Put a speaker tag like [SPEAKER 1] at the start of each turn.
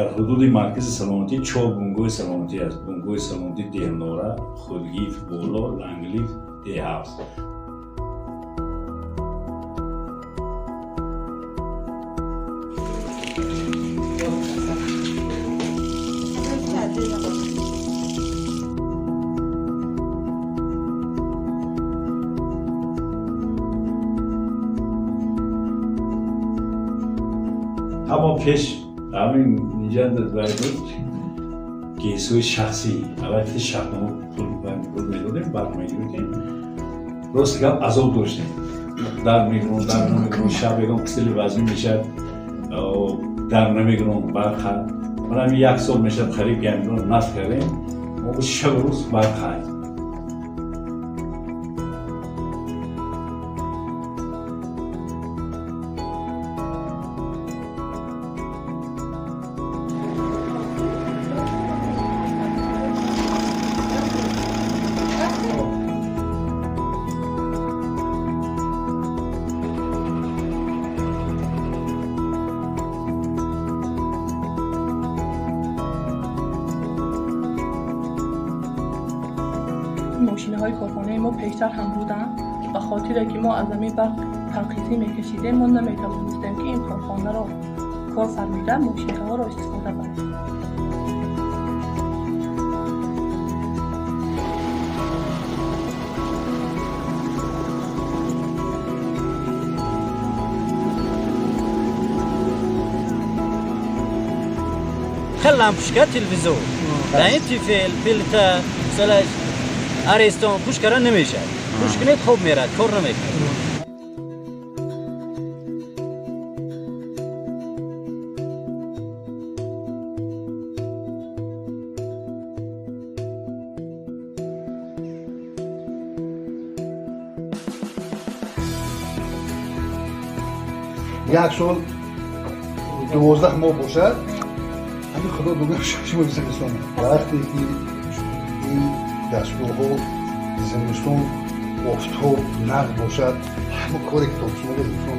[SPEAKER 1] дар ҳудуди маркази саломатӣ 4 бунгоҳи саломатӣ аст. Бунгоҳи саломатӣ Деҳнора, Худгифт, Боло, Ланглифт, Деҳавз. اما پیش همین اینجا باید بود گیسوی شخصی البته شخصمو پول میدادیم برق میگیردیم راست گم عذاب داشتیم در میگرون شب بگم کسلی وزمی میشد در نمیگرون برق من همین 1 سال میشد خرید گمرون نفت کردیم ما شب روز برق خواهیم.
[SPEAKER 2] ماشین‌های کارخانه ما پیشتر هم بودن و خاطره که ما از همین برق ترخیصی میکشیدیم ما نمیتوانستیم که این کارخانه را کار فرمیده ماشین‌ها را استفاده کنیم.
[SPEAKER 3] خلهم پشکه تلویزیون در این تیفیل پیلتا سلاش آرستون پشکره نمیشه پشکنه خوب میرد کار نمیکنه.
[SPEAKER 4] یک سال 12 ماه باشد همین خدا دوگه 6 ماه زمستان وقتی که این دستگاه ها زمستان آفتاب نقد باشد همه کاری که تابستان زمستان